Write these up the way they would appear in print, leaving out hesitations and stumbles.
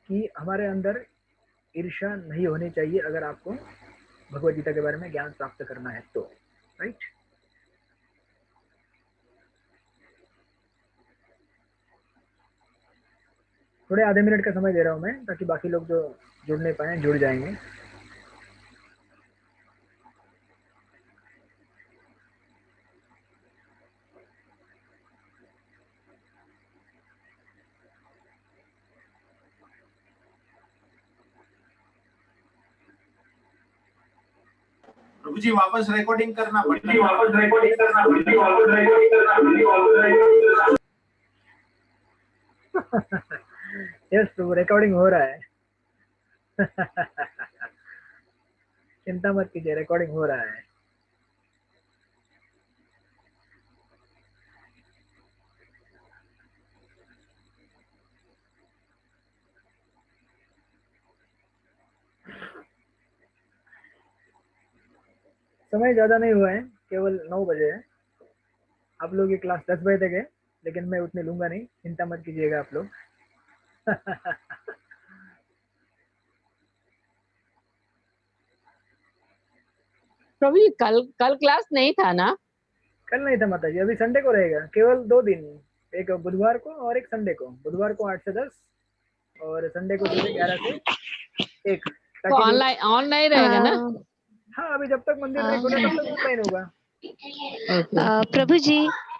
कि हमारे अंदर ईर्ष्या नहीं होनी चाहिए अगर आपको भगवद गीता के बारे में ज्ञान प्राप्त करना है तो, राइट। थोड़े आधे मिनट का समय दे रहा हूं मैं, ताकि बाकी लोग जो जुड़ नहीं पाए जुड़ जाएंगे। प्रभु जी वापस रिकॉर्डिंग करना पड़ेगा। यस प्रभु, रिकॉर्डिंग हो रहा है। चिंता मत कीजिए, रिकॉर्डिंग हो रहा है। समय ज्यादा नहीं हुआ है, केवल 9 बजे है। आप लोग की क्लास 10 बजे तक है, लेकिन मैं उतने लूंगा नहीं, चिंता मत कीजिएगा आप लोग। प्रभु जी कल कल क्लास नहीं था ना? कल नहीं था माता जी, अभी संडे को रहेगा, केवल 2 दिन, एक बुधवार को और एक संडे को। बुधवार को 8 से 10 और संडे को सुबह 11 से 1, तो ताकि ऑनलाइन ऑनलाइन रहेगा ना? हाँ, अभी जब तक मंदिर नहीं खुले तब तक ऑनलाइन होगा।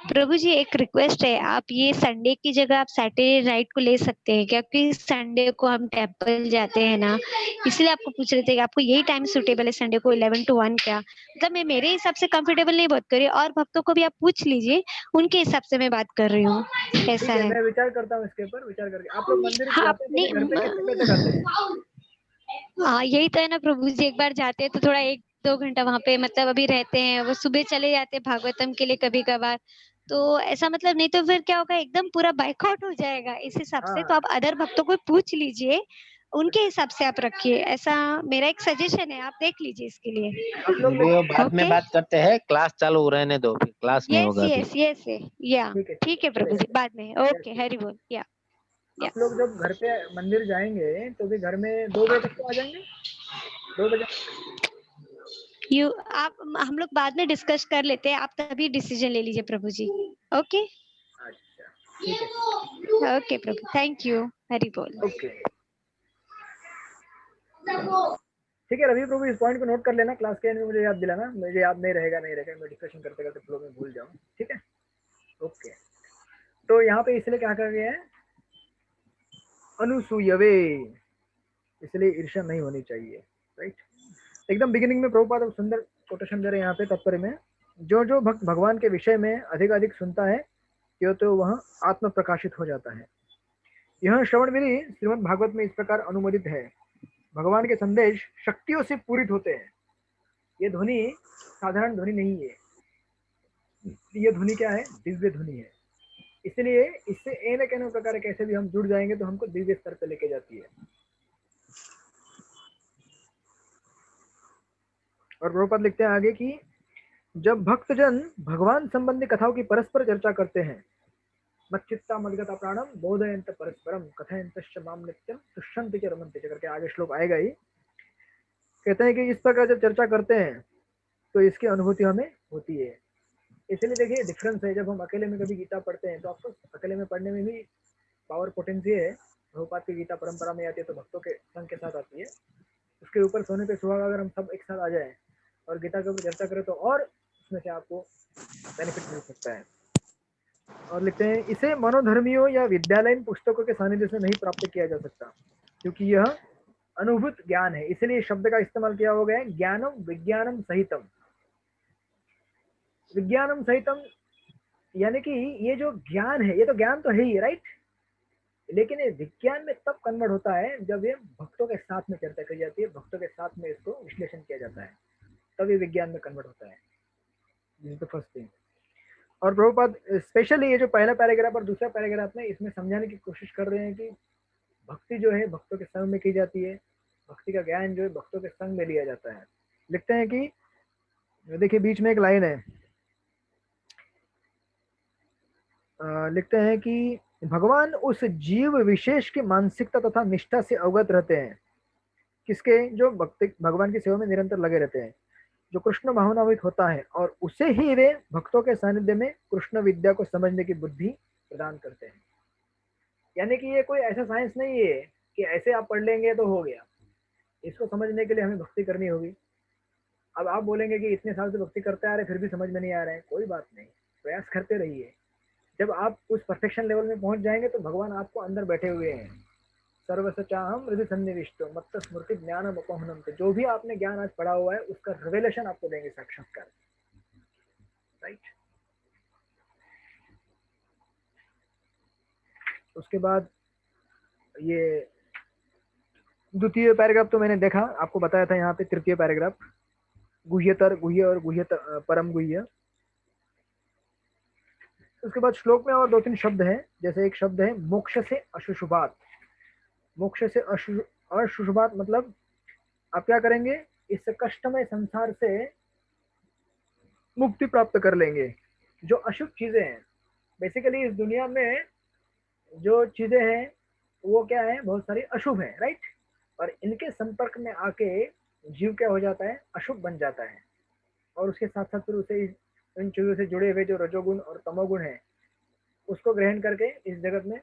प्रभु जी एक रिक्वेस्ट है, आप ये संडे की जगह आप सैटरडे नाइट को ले सकते हैं, क्योंकि संडे को हम टेम्पल जाते हैं ना, इसलिए आपको पूछ रहे थे कि आपको यही टाइम सूटेबल है संडे को 11 to 1 क्या? मतलब मैं मेरे हिसाब से कंफर्टेबल नहीं बात कर रही, और भक्तों को भी आप पूछ लीजिए, उनके हिसाब से मैं बात कर रही हूँ। ऐसा है। मैं विचार करता हूँ इसके ऊपर, विचार करके। आप लोग मंदिर हाँ, जाते हैं, घर पे कितने बजे तक आते हैं? हाँ यही तो है ना प्रभु जी, एक बार जाते हैं तो थोड़ा 1-2 घंटा वहाँ पे मतलब अभी रहते हैं, वो सुबह चले जाते हैं भागवतम के लिए कभी कभार, तो ऐसा मतलब नहीं तो फिर क्या होगा, एकदम पूरा बाइकआउट हो जाएगा इस हिसाब से। तो आप अदर भक्तों को पूछ लीजिए, उनके हिसाब से आप रखिए, ऐसा मेरा एक सजेशन है, आप देख लीजिए इसके लिए। वो बाद में बात करते हैं, क्लास चालू रहने दो, फिर क्लास में होगा अभी। यस या ठीक है प्रभु जी, बाद में। ओके, हरि बोल। या आप लोग जब घर पे मंदिर जाएंगे तो भी घर में 2 बजे तक तो आ जाएंगे? 2 बजे आप हम लोग बाद में डिस्कस कर लेते हैं, आप तभी डिसीजन ले लीजिए प्रभु जी। ओके, अच्छा ठीक है। Okay Prabhu, thank you, Hari बोल। ओके ठीक है रवि प्रभु, इस पॉइंट को नोट कर लेना, क्लास के एंड में मुझे याद दिलाना, मुझे याद नहीं रहेगा, मैं डिस्कशन करते करते फ्लो में भूल जाऊँ, ठीक है। ओके, तो यहाँ पे इसलिए क्या कहा गया है, अनुसूयवे, इसलिए ईर्ष्या नहीं होनी चाहिए, राइट। एकदम बिगिनिंग में प्रभुपाद अब सुंदर कोटेशन दे रहे हैं यहाँ पे तात्पर्य में, जो जो भक्त भगवान के विषय में अधिक अधिक सुनता है क्यों तो वह आत्म प्रकाशित हो जाता है। यह श्रवण विधि श्रीमद् भागवत में इस प्रकार अनुमोदित है। भगवान के संदेश शक्तियों से पूरित होते हैं। ये ध्वनि साधारण ध्वनि नहीं है, ये ध्वनि क्या है, दिव्य ध्वनि है। इसलिए इससे ए न कहने प्रकार कैसे भी हम जुड़ जाएंगे तो हमको दिव्य स्तर पे लेके जाती है। और प्रभुपाद लिखते हैं आगे कि जब भक्तजन भगवान संबंधी कथाओं की परस्पर चर्चा करते हैं, मच्चित्ता मद्गता प्राणम बोधयंत परस्परम कथयंतश्च माम नित्यम तुष्यन्ति च रमन्ति च, करके आगे श्लोक आएगा ही। कहते हैं कि इस प्रकार जब चर्चा करते हैं तो इसकी अनुभूति हमें होती है। इसलिए देखिए डिफरेंस है, जब हम अकेले में कभी गीता पढ़ते हैं तो आपको अकेले में पढ़ने में भी पावर पोटेंसी है। प्रभुपाद की गीता परंपरा में आती है तो भक्तों के संग के साथ आती है। उसके ऊपर सोने पे सुहागा अगर हम सब एक साथ आ जाए और गीता के ऊपर चर्चा करें तो और उसमें से आपको बेनिफिट मिल सकता है। और लिखते हैं इसे मनोधर्मियों या विद्यालयीन पुस्तकों के सानिध्य से नहीं प्राप्त किया जा सकता, क्योंकि यह अनुभूत ज्ञान है। इसलिए शब्द का इस्तेमाल किया हो गया है ज्ञानम विज्ञानम सहितम। विज्ञानम सहितम यानी कि ये जो ज्ञान है, ये तो ज्ञान तो है ही, राइट, लेकिन ये विज्ञान में तब कन्वर्ट होता है जब ये भक्तों के साथ में चर्चा की जाती है, भक्तों के साथ में इसको विश्लेषण किया जाता है, तब ये विज्ञान में कन्वर्ट होता है। This is the first thing. और प्रभुपाद स्पेशली ये जो पहला पैराग्राफ और दूसरा पैराग्राफ में इसमें समझाने की कोशिश कर रहे हैं कि भक्ति जो है भक्तों के संग में की जाती है, भक्ति का ज्ञान जो है भक्तों के संग में लिया जाता है। लिखते हैं कि देखिए बीच में एक लाइन है, लिखते हैं कि भगवान उस जीव विशेष की मानसिकता तथा निष्ठा से अवगत रहते हैं, किसके, जो भक्ति भगवान की सेवा में निरंतर लगे रहते हैं, जो कृष्ण भावनावित होता है, और उसे ही वे भक्तों के सानिध्य में कृष्ण विद्या को समझने की बुद्धि प्रदान करते हैं। यानी कि ये कोई ऐसा साइंस नहीं है कि ऐसे आप पढ़ लेंगे तो हो गया, इसको समझने के लिए हमें भक्ति करनी होगी। अब आप बोलेंगे कि इतने साल से भक्ति करते आ रहे फिर भी समझ में नहीं आ रहे हैं, कोई बात नहीं, प्रयास करते रहिए। जब आप उस परफेक्शन लेवल में पहुंच जाएंगे तो भगवान आपको अंदर बैठे हुए हैं। सर्वसचाहम हृदय सन्निविष्टो मत्त स्मृति ज्ञानम अपहनम, जो भी आपने ज्ञान आज पढ़ा हुआ है उसका रिवेलेशन आपको देंगे साक्षात्कार, राइट। उसके बाद ये द्वितीय पैराग्राफ तो मैंने देखा, आपको बताया था। यहाँ पे तृतीय पैराग्राफ, गुह्यतर, गुह्य और गुह्यतर, परम गुह्य। उसके बाद श्लोक में और 2-3 शब्द हैं, जैसे एक शब्द है मोक्ष से अशुशुभात। मोक्ष से अशुशुभात मतलब आप क्या करेंगे, इस कष्टमय संसार से मुक्ति प्राप्त कर लेंगे। जो अशुभ चीजें हैं, बेसिकली इस दुनिया में जो चीजें हैं वो क्या है, बहुत सारी अशुभ है, राइट। और इनके संपर्क में आके जीव क्या हो जाता है, अशुभ बन जाता है। और उसके साथ साथ फिर उसे इन चीजों से जुड़े हुए जो रजोगुण और तमोगुण है उसको ग्रहण करके इस जगत में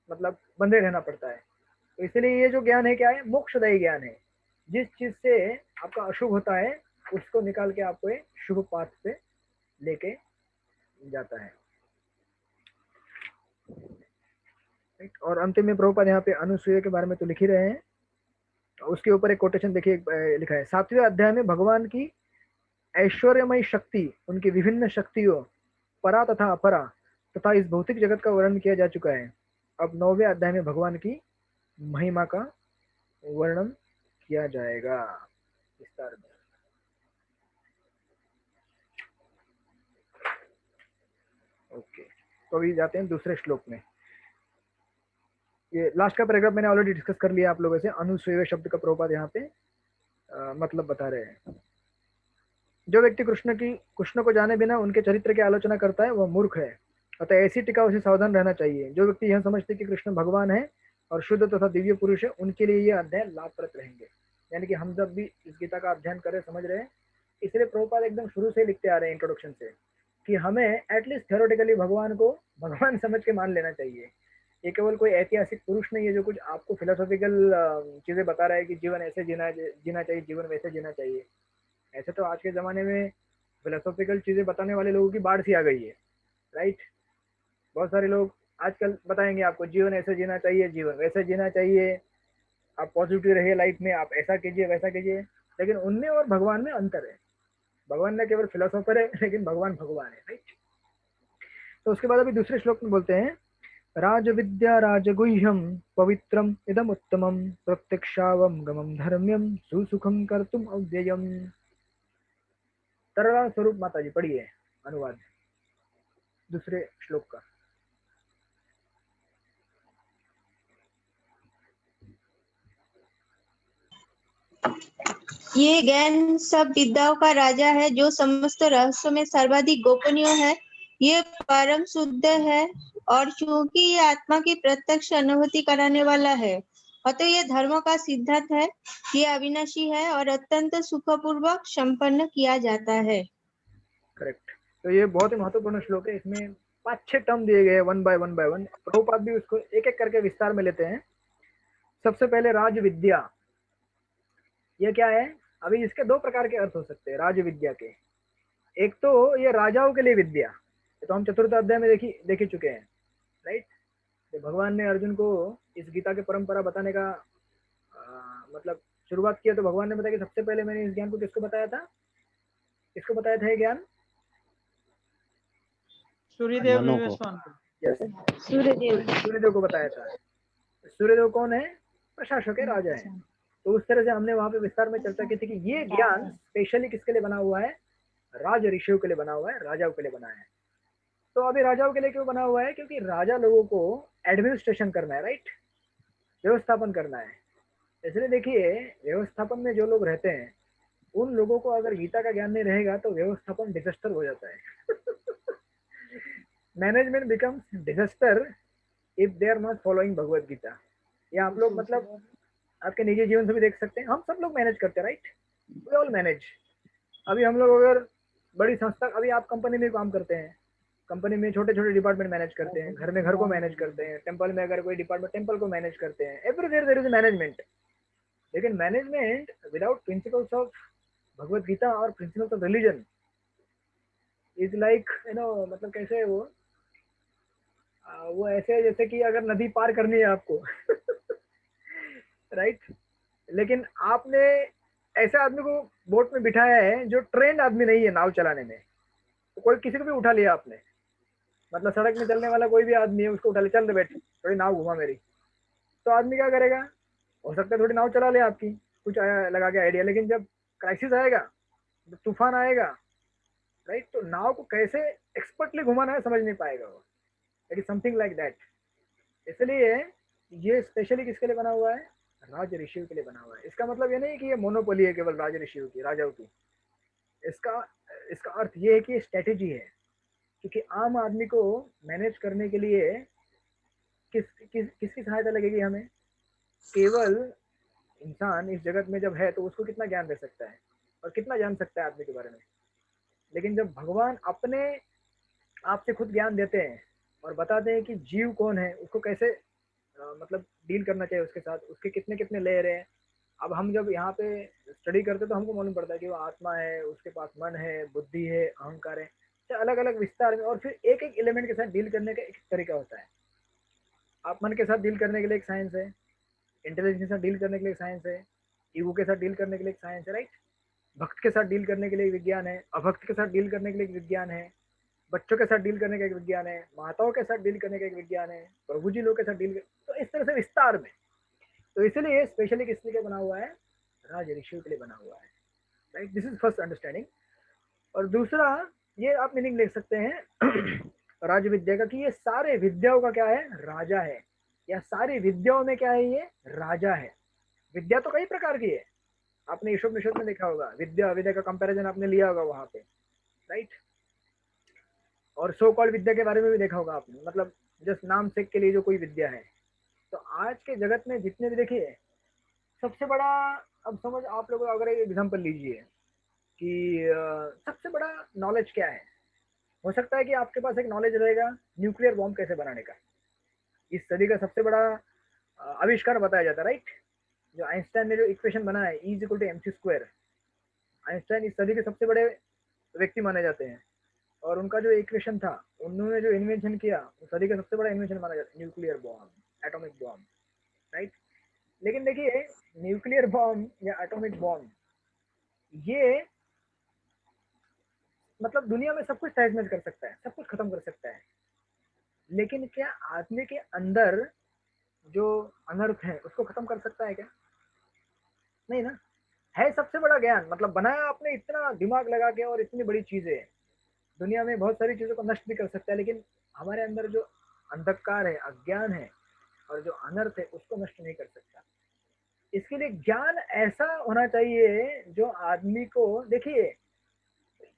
मतलब बंधे रहना पड़ता है। तो इसलिए ये जो ज्ञान है क्या है, मोक्षदायी ज्ञान है। जिस चीज से आपका अशुभ होता है उसको निकाल के आपको एक शुभ पाथ पे लेके जाता है, राइट। और अंतिम में प्रभुपाद यहाँ पे अनुसूया के बारे में तो लिख ही रहे हैं, उसके ऊपर एक कोटेशन देखिए, लिखा है 7वें अध्याय में भगवान की ऐश्वर्यमय शक्ति, उनकी विभिन्न शक्तियों परा तथा अपरा तथा इस भौतिक जगत का वर्णन किया जा चुका है। अब 9वें अध्याय में भगवान की महिमा का वर्णन किया जाएगा विस्तार में। ओके, तो अभी जाते हैं दूसरे श्लोक में। ये लास्ट का पैराग्राफ मैंने ऑलरेडी डिस्कस कर लिया आप लोगों से। अनुसूय शब्द का प्रभुपाद यहाँ पे मतलब बता रहे हैं। जो व्यक्ति कृष्ण को जाने बिना उनके चरित्र की आलोचना करता है वह मूर्ख है, अतः ऐसी टीका से सावधान रहना चाहिए। जो व्यक्ति यह समझते कि कृष्ण भगवान है और शुद्ध तथा दिव्य पुरुष है, उनके लिए ये अध्याय लाभप्रद रहेंगे। यानी कि हम जब भी इस गीता का अध्ययन करें, समझ रहे हैं, इसलिए प्रभुपाद एकदम शुरू से लिखते आ रहे हैं इंट्रोडक्शन से कि हमें एटलीस्ट थ्योरेटिकली भगवान को भगवान समझ के मान लेना चाहिए। ये केवल कोई ऐतिहासिक पुरुष नहीं है जो कुछ आपको फिलोसॉफिकल चीजें बता रहा है कि जीवन ऐसे जीना चाहिए, जीवन वैसे जीना चाहिए। ऐसे तो आज के ज़माने में फिलोसॉफिकल चीज़ें बताने वाले लोगों की बाढ़ सी आ गई है, राइट। बहुत सारे लोग आजकल बताएंगे आपको जीवन ऐसे जीना चाहिए, जीवन वैसे जीना चाहिए, आप पॉजिटिव रहिए लाइफ में, आप ऐसा कीजिए वैसा कीजिए। लेकिन उनमें और भगवान में अंतर है। भगवान न केवल फिलोसोफर है लेकिन भगवान भगवान है, राइट। तो उसके बाद अभी दूसरे श्लोक में बोलते हैं राज विद्या राजगुह्यम पवित्रम इदम उत्तमम प्रत्यक्षावम गमम धर्म्यम सुसुखम कर्तुम अव्ययम। तरला स्वरूप माता जी पढ़िए अनुवाद दूसरे श्लोक का। ये ज्ञान सब विद्याओं का राजा है, जो समस्त रहस्यों में सर्वाधिक गोपनीय है। ये परम शुद्ध है और चूंकि ये आत्मा की प्रत्यक्ष अनुभूति कराने वाला है, अतः ये धर्म का सिद्धांत है। ये अविनाशी है और अत्यंत सुखपूर्वक संपन्न किया जाता है। करेक्ट। तो ये बहुत ही महत्वपूर्ण श्लोक है। इसमें 5-6 टर्म दिए गए वन बाय वन। प्रभुपाद भी उसको एक एक करके विस्तार में लेते हैं। सबसे पहले राज विद्या, ये क्या है? अभी इसके 2 प्रकार के अर्थ हो सकते हैं राज विद्या के। एक तो ये राजाओं के लिए विद्या, तो हम चतुर्थ अध्याय में देख ही चुके हैं, राइट। तो भगवान ने अर्जुन को इस गीता की परंपरा बताने का मतलब शुरुआत किया। तो भगवान ने बताया कि सबसे पहले मैंने इस ज्ञान को किसको बताया था? किसको बताया था ये ज्ञान? सूर्यदेव सूर्यदेव को बताया था। सूर्यदेव कौन है? प्रशासक है, राजा है। तो उस तरह से हमने वहां पे विस्तार में चर्चा की थी कि ये ज्ञान स्पेशली किसके लिए बना हुआ है? राज ऋषियों के लिए बना हुआ है, राजाओं के लिए बना है। तो अभी राजाओं के लिए क्यों बना हुआ है? क्योंकि राजा लोगों को एडमिनिस्ट्रेशन करना है, राइट, व्यवस्थापन करना है। इसलिए देखिए, व्यवस्थापन में जो लोग रहते हैं उन लोगों को अगर गीता का ज्ञान नहीं रहेगा तो व्यवस्थापन डिजास्टर हो जाता है management becomes disaster if they are not following Bhagavad Gita. या आप लोग मतलब आपके निजी जीवन से भी देख सकते हैं, हम सब लोग मैनेज करते हैं, राइट, वी ऑल मैनेज। अभी हम लोग अगर बड़ी संस्था, अभी आप कंपनी में काम करते हैं, कंपनी में छोटे छोटे डिपार्टमेंट मैनेज करते हैं, घर में घर को मैनेज करते हैं, टेम्पल में अगर कोई डिपार्टमेंट टेम्पल को मैनेज करते हैं, एवरीवेयर देयर इज मैनेजमेंट। लेकिन management without principles of Bhagavad Gita और principles of religion is like मतलब कैसे है वो ऐसे है जैसे कि अगर नदी पार करनी है आपको राइट लेकिन आपने ऐसे आदमी को बोट में बिठाया है जो ट्रेंड आदमी नहीं है नाव चलाने में, तो कोई किसी को भी उठा लिया आपने, मतलब सड़क में चलने वाला कोई भी आदमी है उसको उठा ले, चल दे बैठ थोड़ी नाव घुमा मेरी, तो आदमी क्या करेगा, हो सकता है थोड़ी नाव चला ले आपकी, कुछ आया लगा के आइडिया, लेकिन जब क्राइसिस आएगा, जब तूफान आएगा, राइट, तो नाव को कैसे एक्सपर्टली घुमाना है समझ नहीं पाएगा वो। It is something like that. इसलिए ये स्पेशली किसके लिए बना हुआ है, राज ऋषियों के लिए बना हुआ है। इसका मतलब ये नहीं कि ये मोनोपोली है केवल राज ऋषियों की, राजाओं की। इसका अर्थ ये है कि ये स्ट्रेटेजी है, क्योंकि आम आदमी को मैनेज करने के लिए किसकी सहायता लगेगी हमें, केवल इंसान इस जगत में जब है तो उसको कितना ज्ञान दे सकता है और कितना जान सकता है आदमी के बारे में। लेकिन जब भगवान अपने आप से खुद ज्ञान देते हैं और बताते हैं कि जीव कौन है, उसको कैसे मतलब डील करना चाहिए उसके साथ, उसके कितने कितने लेयर हैं। अब हम जब यहाँ पे स्टडी करते तो हमको मालूम पड़ता है कि वो आत्मा है, उसके पास मन है, बुद्धि है, अहंकार है, तो अलग अलग विस्तार में, और फिर एक एक एलिमेंट के साथ डील करने का एक तरीका होता है। आप मन के साथ डील करने के लिए एक साइंस है, इंटेलिजेंस के साथ डील करने के लिए एक साइंस है, ईगो के साथ डील करने के लिए एक साइंस है, राइट, भक्त के साथ डील करने के लिए विज्ञान है, अभक्त के साथ डील करने के लिए विज्ञान है, बच्चों के साथ डील करने का एक विज्ञान है, माताओं के साथ डील करने का एक विज्ञान है, प्रभु जी लोग के साथ डील कर, तो इस तरह से विस्तार में। तो इसलिए स्पेशली किस लिए बना हुआ है, राज ऋषियों के लिए बना हुआ है, right, this is first understanding. और दूसरा ये आप मीनिंग ले सकते हैं राज विद्या का, कि ये सारे विद्याओं का क्या है, राजा है, या सारी विद्याओं में क्या है, ये राजा है। विद्या तो कई प्रकार की है, आपने ईशोपनिषद में देखा होगा, विद्या अविद्या का कंपैरिजन आपने लिया होगा वहां पे, राइट, और सो कॉल्ड विद्या के बारे में भी देखा होगा आपने, मतलब जस्ट नाम सेक के लिए जो कोई विद्या है। तो आज के जगत में जितने भी देखिए, सबसे बड़ा, अब समझ आप लोग अगर एक एग्जांपल लीजिए कि सबसे बड़ा नॉलेज क्या है, हो सकता है कि आपके पास एक नॉलेज रहेगा न्यूक्लियर बॉम्ब कैसे बनाने का। इस सदी का सबसे बड़ा आविष्कार बताया जाता है, राइट, जो आइंस्टाइन ने जो इक्वेशन बनाया है E = mc², आइंस्टाइन इस सदी के सबसे बड़े व्यक्ति माने जाते हैं, और उनका जो इक्वेशन था, उन्होंने जो इन्वेंशन किया, वो सदी का सबसे बड़ा इन्वेंशन माना जाता है, nuclear bomb, atomic bomb, right. लेकिन देखिए न्यूक्लियर बॉम्ब या एटॉमिक बॉम्ब, ये मतलब दुनिया में सब कुछ तहस कर सकता है, सब कुछ खत्म कर सकता है, लेकिन क्या आदमी के अंदर जो अनर्थ है उसको खत्म कर सकता है क्या? नहीं ना। है सबसे बड़ा ज्ञान, मतलब बनाया आपने इतना दिमाग लगा के, और इतनी बड़ी चीजें है, दुनिया में बहुत सारी चीजों को नष्ट भी कर सकता है, लेकिन हमारे अंदर जो अंधकार है, अज्ञान है, और जो अनर्थ है, उसको नष्ट नहीं कर सकता। इसके लिए ज्ञान ऐसा होना चाहिए जो आदमी को, देखिए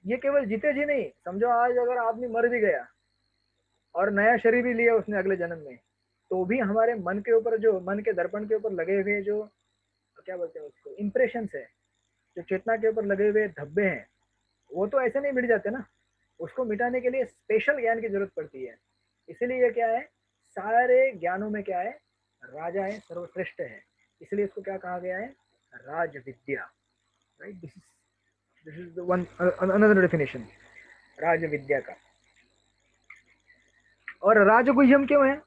ये केवल जीते जी नहीं, समझो आज अगर आदमी मर भी गया और नया शरीर भी लिया उसने अगले जन्म में, तो भी हमारे मन के ऊपर, जो मन के दर्पण के ऊपर लगे हुए जो क्या बोलते हैं उसको, इम्प्रेशंस है, जो चेतना के ऊपर लगे हुए धब्बे हैं, वो तो ऐसे नहीं मिट जाते ना, उसको मिटाने के लिए स्पेशल ज्ञान की जरूरत पड़ती है। इसीलिए ये क्या है, सारे ज्ञानों में क्या है, राजा है, सर्वश्रेष्ठ है, इसलिए इसको क्या कहा गया है, Raj Vidya, right, this is the one another definition Raj Vidya का। और राजगुह्यम क्यों है,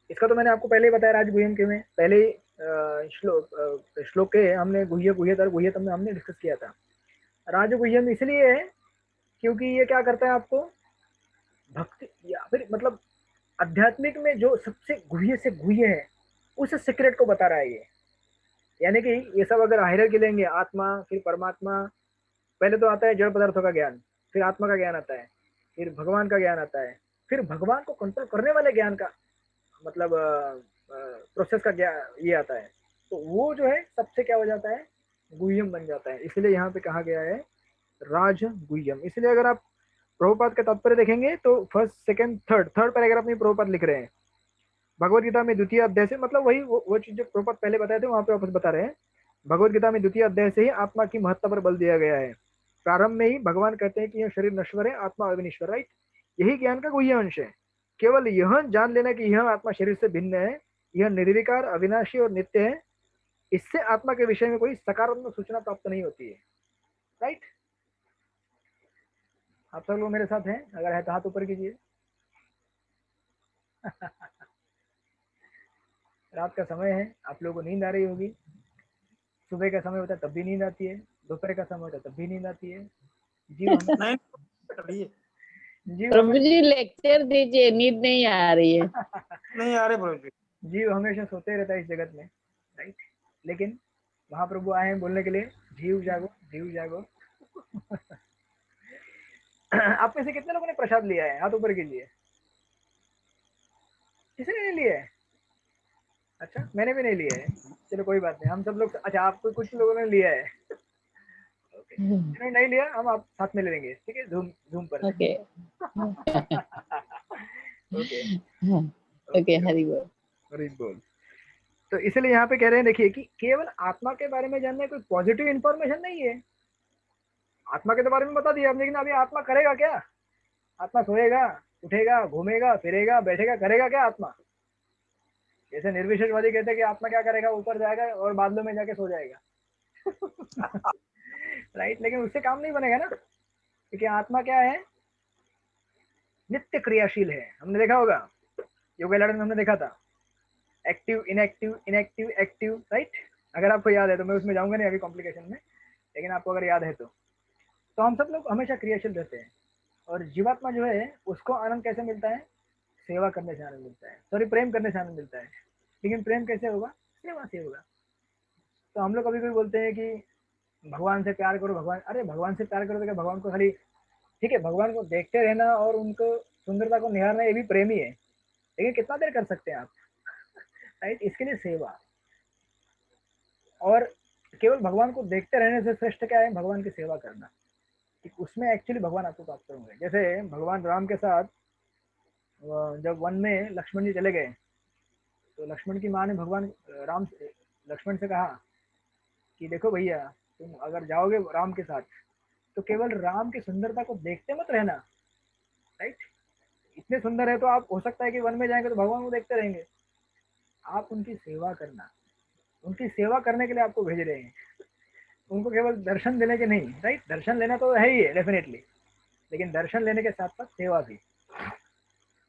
इसका तो मैंने आपको पहले ही बताया, राजगुह्यम क्यों है, पहले श्लोक के हमने गुह्यतर गुह्यतम में हमने डिस्कस किया था। राजगुह्यम इसलिए है क्योंकि ये क्या करता है, आपको भक्ति या फिर मतलब आध्यात्मिक में जो सबसे गुह्य से गुह्य है, उस सीक्रेट को बता रहा है ये। यानी कि ये सब अगर हायरार्की लेंगे, आत्मा, फिर परमात्मा, पहले तो आता है जड़ पदार्थों का ज्ञान, फिर आत्मा का ज्ञान आता है, फिर भगवान का ज्ञान आता है, फिर भगवान को कंट्रोल करने वाले ज्ञान का मतलब प्रोसेस का ज्ञान ये आता है, तो वो जो है सबसे क्या हो जाता है, गुह्यम बन जाता है। इसलिए यहाँ पे कहा गया है राज गुह्यम। इसलिए अगर आप प्रभुपाद का तात्पर्य देखेंगे तो फर्स्ट सेकंड थर्ड पैराग्राफ में प्रभुपाद लिख रहे हैं भगवत गीता में द्वितीय अध्याय से, मतलब वही वो चीज जो प्रभुपाद पहले बताए थे वहां पे वापस बता रहे हैं। भगवत गीता में द्वितीय अध्याय से ही आत्मा की महत्ता पर बल दिया गया है। प्रारंभ में ही भगवान कहते हैं कि यह शरीर नश्वर है, आत्मा अविनश्वर, राइट। यही ज्ञान का गुह्य अंश है। केवल यह जान लेना कि यह आत्मा शरीर से भिन्न है, यह निर्विकार, अविनाशी और नित्य है, इससे आत्मा के विषय में कोई सकारात्मक सूचना प्राप्त नहीं होती है, राइट। आप सब लोग मेरे साथ हैं? अगर है तो हाथ ऊपर कीजिए। रात का समय है, आप लोगों को नींद आ रही होगी। सुबह का समय होता है तब भी नींद आती है, दोपहर का समय होता है तब भी नींद आती है। जीव प्रभु जी लेक्चर दीजिए, नींद नहीं आ रही है। नहीं आ रहे प्रभु जी। जीव हमेशा सोते रहता है इस जगत में, राइट। लेकिन महाप्रभु आए हैं बोलने के लिए, जीव जागो, जीव जागो। आप में से कितने लोगों ने प्रसाद लिया है? हाथ ऊपर कीजिए। किसी ने नहीं लिया है? अच्छा, मैंने भी नहीं लिया है। चलो कोई बात नहीं, हम सब लोग, अच्छा आपको कुछ लोगों ने लिया है। ओके, जिन्होंने नहीं लिया हम आप साथ में ले लेंगे, ठीक है, जूम पर। ओके ओके ओके, हरि बोल। हरि बोल। तो इसलिए यहाँ पे कह रहे हैं, देखिए कि केवल आत्मा के बारे में जानना कोई पॉजिटिव इंफॉर्मेशन नहीं है। आत्मा के बारे में बता दिया आपने, लेकिन अभी आत्मा करेगा क्या? आत्मा सोएगा, उठेगा, घूमेगा, फिरेगा, बैठेगा, करेगा क्या आत्मा? जैसे निर्विशेषवादी कहते हैं कि आत्मा क्या करेगा, ऊपर जाएगा और बादलों में जाके सो जाएगा। राइट, लेकिन उससे काम नहीं बनेगा ना, क्योंकि आत्मा क्या है? नित्य क्रियाशील है। हमने देखा होगा योगा लड़न में, हमने देखा था active, inactive, inactive, active, right. अगर आपको याद है तो मैं उसमें जाऊंगा नहीं अभी कॉम्प्लिकेशन में, लेकिन आपको अगर याद है तो हम सब लोग हमेशा क्रियाशील रहते हैं। और जीवात्मा जो है उसको आनंद कैसे मिलता है? सेवा करने से आनंद मिलता है, सॉरी प्रेम करने से आनंद मिलता है। लेकिन प्रेम कैसे होगा? सेवा से होगा। तो हम लोग कभी कभी बोलते हैं कि भगवान से प्यार करो, भगवान, अरे भगवान से प्यार करो तो क्या भगवान को खाली, ठीक है, भगवान को देखते रहना और उनको सुंदरता को निहारना ये भी प्रेम ही है, लेकिन कितना देर कर सकते हैं आप? राइट, इसके लिए सेवा। और केवल भगवान को देखते रहने से श्रेष्ठ क्या है? भगवान की सेवा करना, कि उसमें एक्चुअली भगवान आपको प्राप्त होंगे। जैसे भगवान राम के साथ जब वन में लक्ष्मण जी चले गए, तो लक्ष्मण की माँ ने भगवान लक्ष्मण से कहा कि देखो भैया, तुम अगर जाओगे राम के साथ तो केवल राम की सुंदरता को देखते मत रहना, राइट। इतने सुंदर है तो आप, हो सकता है कि वन में जाएंगे तो भगवान को देखते रहेंगे। आप उनकी सेवा करना, उनकी सेवा करने के लिए आपको भेज रहे हैं, उनको केवल दर्शन देने के नहीं, राइट। दर्शन लेना तो है ही है डेफिनेटली, लेकिन दर्शन लेने के साथ साथ सेवा भी।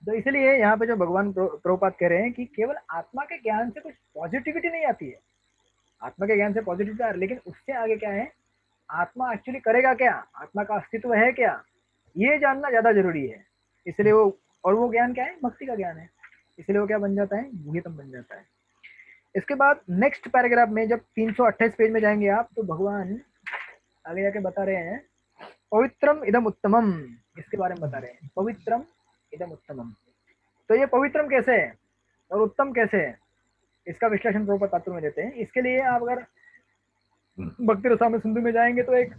तो इसलिए यहाँ पे जो भगवान प्रभुपाद कह रहे हैं कि केवल आत्मा के ज्ञान से कुछ पॉजिटिविटी नहीं आती है। आत्मा के ज्ञान से पॉजिटिविटी आ रही, लेकिन उससे आगे क्या है? आत्मा एक्चुअली करेगा क्या, आत्मा का अस्तित्व है क्या, ये जानना ज्यादा जरूरी है। इसलिए वो ज्ञान क्या है? भक्ति का ज्ञान है। इसलिए वो क्या बन जाता है? गुह्यतम बन जाता है। इसके बाद नेक्स्ट पैराग्राफ में जब 328 पेज में जाएंगे आप, तो भगवान आगे जाके बता रहे हैं पवित्रम इदम उत्तमम, इसके बारे में बता रहे हैं। पवित्रम इदम उत्तमम, तो ये पवित्रम कैसे है और उत्तम कैसे है, इसका विश्लेषण प्रभुपाद तात्पर्य में देते हैं। इसके लिए आप अगर भक्ति रसामृत सिंधु में जाएंगे तो एक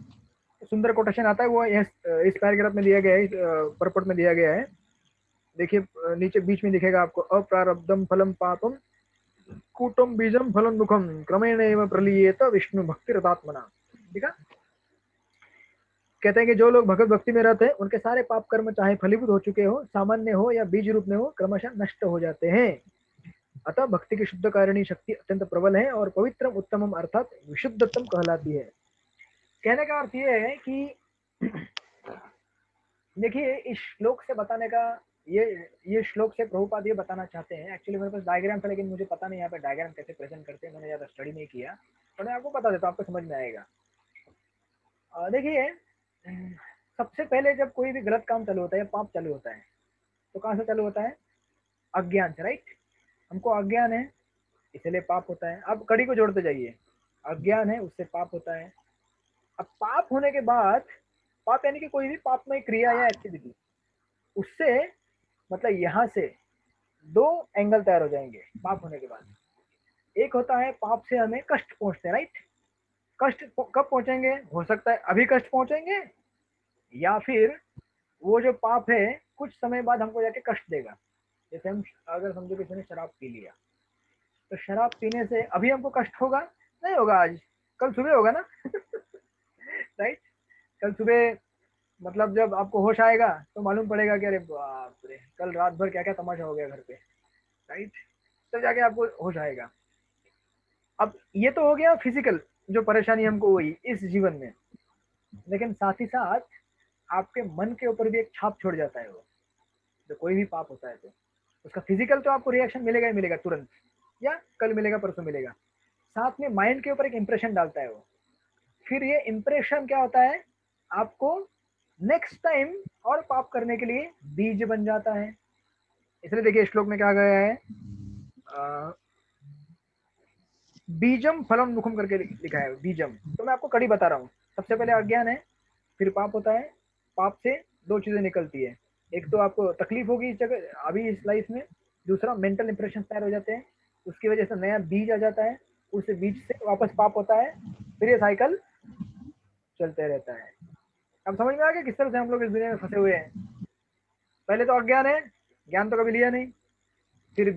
सुंदर कोटेशन आता है, वो इस पैराग्राफ में दिया गया है, परपट में दिया गया है। देखिए नीचे बीच में दिखेगा आपको, अप्रारब्धम फलम पापम कूटम बीजम फलम मुखम क्रमेण एवं प्रलीयेत विष्णु भक्ति रतात्मना। ठीक है, कहते हैं कि जो लोग भगवत भक्ति में रहते हैं उनके सारे पाप कर्म चाहे फलीभूत हो चुके हो, सामान्य हो या बीज रूप में हो, क्रमशः नष्ट हो जाते हैं। अतः भक्ति की शुद्ध कारिणी शक्ति अत्यंत प्रबल है और पवित्रम उत्तमम अर्थात विशुद्धतम कहलाती है। कहने का अर्थ ये है कि देखिए इस श्लोक से बताने का, ये श्लोक से प्रभुपाद ये बताना चाहते हैं। एक्चुअली मेरे पास डायग्राम था, लेकिन मुझे पता नहीं यहाँ पे डायग्राम कैसे प्रेजेंट करते हैं, मैंने ज्यादा स्टडी नहीं किया, तो मैं आपको बता देता हूँ, आपको समझ में आएगा। देखिए सबसे पहले जब कोई भी गलत काम चालू होता है या पाप चालू होता है, तो कहाँ से चालू होता है? अज्ञान से, राइट। हमको अज्ञान है इसलिए पाप होता है। अब कड़ी को जोड़ते जाइए, अज्ञान है उससे पाप होता है। अब पाप होने के बाद, पाप यानी कि कोई भी पापमय क्रिया या एक्टिविटी, उससे मतलब यहाँ से दो एंगल तैयार हो जाएंगे पाप होने के बाद। एक होता है पाप से हमें कष्ट पहुंचते हैं, राइट। कष्ट कब पहुंचेंगे? हो सकता है अभी कष्ट पहुंचेंगे, या फिर वो जो पाप है कुछ समय बाद हमको जाके कष्ट देगा। जैसे हम अगर समझो किसी ने शराब पी लिया, तो शराब पीने से अभी हमको कष्ट होगा नहीं होगा, आज कल सुबह होगा ना राइट। कल सुबह मतलब जब आपको होश आएगा तो मालूम पड़ेगा कि अरे बाप रे कल रात भर क्या क्या तमाशा हो गया घर पे, राइट। तब जाके आपको होश आएगा। अब ये तो हो गया फिजिकल जो परेशानी हमको हुई इस जीवन में, लेकिन साथ ही साथ आपके मन के ऊपर भी एक छाप छोड़ जाता है वो। जो कोई भी पाप होता है तो उसका फिजिकल तो आपको रिएक्शन मिलेगा ही मिलेगा तुरंत, या कल मिलेगा परसों मिलेगा, साथ में माइंड के ऊपर एक इंप्रेशन डालता है वो। फिर ये इंप्रेशन क्या होता है, आपको नेक्स्ट टाइम और पाप करने के लिए बीज बन जाता है। इसलिए देखिए श्लोक में क्या गया है, बीजम फलम मुखम करके लिखा है बीजम। तो मैं आपको कड़ी बता रहा हूँ। सबसे पहले अज्ञान है, फिर पाप होता है। पाप से दो चीजें निकलती है, एक तो आपको तकलीफ होगी इस जगह अभी इस लाइफ में, दूसरा मेंटल इंप्रेशन तैयार हो जाते हैं, उसकी वजह से नया बीज आ जाता है, उस बीज से वापस पाप होता है, फिर ये साइकिल चलते रहता है। अब समझ में आ गया किस तरह से हम लोग इस दुनिया में फंसे हुए हैं। पहले तो अज्ञान है, ज्ञान तो कभी लिया नहीं, फिर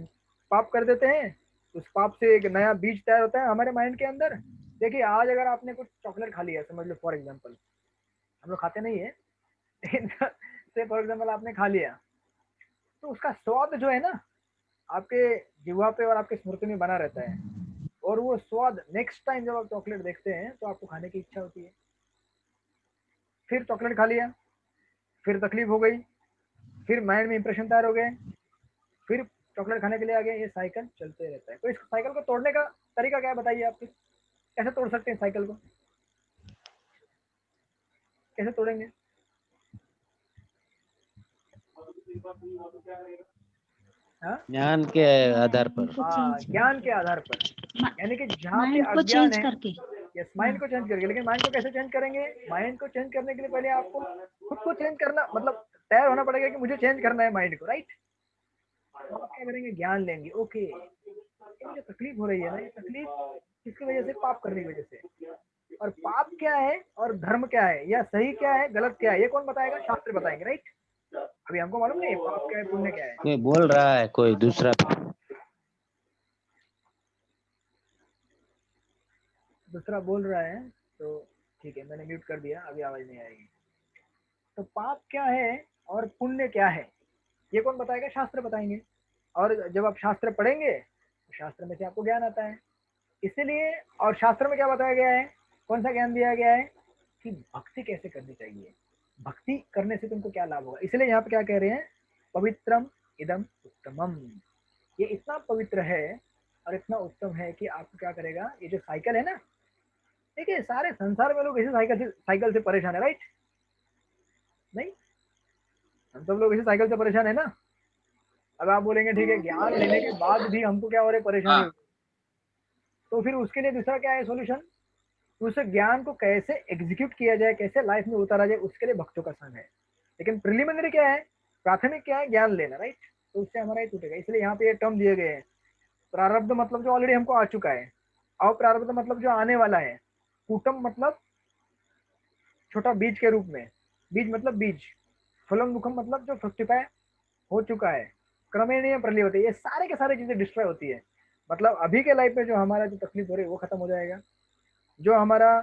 पाप कर देते हैं, उस पाप से एक नया बीज तैयार होता है हमारे माइंड के अंदर। देखिए आज अगर आपने कुछ चॉकलेट खा लिया, समझ लो फॉर एग्जांपल, हम लोग खाते नहीं है से फॉर एग्जांपल आपने खा लिया, तो उसका स्वाद जो है ना आपके जिह्वा पे और आपके स्मृति में बना रहता है, और वो स्वाद नेक्स्ट टाइम जब आप चॉकलेट देखते हैं तो आपको खाने की इच्छा होती है। फिर चॉकलेट खा लिया, फिर तकलीफ हो गई, फिर माइंड में इंप्रेशन तैयार हो गए, फिर चॉकलेट खाने के लिए आ गए, ये साइकिल चलते रहता है। तो इस साइकिल को तोड़ने का तरीका क्या है बताइए आप, कैसे तोड़ सकते हैं साइकिल को, कैसे तोड़ेंगे? हाँ ज्ञान के आधार पर। ज्ञान के आधार पर, यानी कि जहाँ पे अज्ञान है, यस माइंड को चेंज करके। लेकिन माइंड को कैसे चेंज करेंगे? माइंड को चेंज करने के लिए पहले आपको खुद को चेंज करना, मतलब तैयार होना पड़ेगा कि मुझे चेंज करना है माइंड को, राइट। तो आप क्या करेंगे? ज्ञान लेंगे। ओके मुझे तकलीफ हो रही है ना, ये तकलीफ किसकी वजह से? पाप करने की वजह से। और पाप क्या है और धर्म क्या है, या सही क्या है गलत क्या है, ये कौन बताएगा? शास्त्र बताएंगे, राइट। अभी हमको मालूम नहीं पाप क्या है पुण्य क्या है। कोई बोल रहा है, कोई दूसरा बोल रहा है, तो ठीक है मैंने म्यूट कर दिया, अभी आवाज नहीं आएगी। तो पाप क्या है और पुण्य क्या है, ये कौन बताएगा? शास्त्र बताएंगे। और जब आप शास्त्र पढ़ेंगे तो शास्त्र में से आपको ज्ञान आता है। इसीलिए, और शास्त्र में क्या बताया गया है, कौन सा ज्ञान दिया गया है कि भक्ति कैसे करनी चाहिए, भक्ति करने से तुमको क्या लाभ होगा। इसलिए यहाँ पे क्या कह रहे हैं, पवित्रम इदम उत्तमम। ये इतना पवित्र है और इतना उत्तम है कि आपको क्या करेगा, ये जो साइकिल है ना, देखिए सारे संसार में लोग इसी साइकिल से परेशान है, राइट। नहीं, हम सब लोग इसी साइकिल से परेशान है ना। अब आप बोलेंगे ठीक है ज्ञान लेने के बाद भी हमको क्या हो रही परेशानी, तो फिर उसके लिए दूसरा क्या है सोल्यूशन, उस ज्ञान को कैसे एग्जीक्यूट किया जाए, कैसे लाइफ में उतारा जाए, उसके लिए भक्तों का संग है। लेकिन प्रिलिमिनरी क्या है, प्राथमिक क्या है, ज्ञान लेना, राइट। तो उससे हमारा ही टूटेगा। इसलिए यहाँ पे ये टर्म दिए गए हैं, प्रारब्ध मतलब जो ऑलरेडी हमको आ चुका है, अप्रारब्ध मतलब जो आने वाला है, कूटम मतलब छोटा बीज के रूप में, बीज मतलब बीज, फलम मुखम मतलब जो फ्रुक्टिफाई हो चुका है, क्रमेण प्रलय होती है, ये सारे के सारे चीजें डिस्ट्रॉय होती है। मतलब अभी के लाइफ में जो हमारा जो तकलीफ हो रही है वो खत्म हो जाएगा, जो हमारा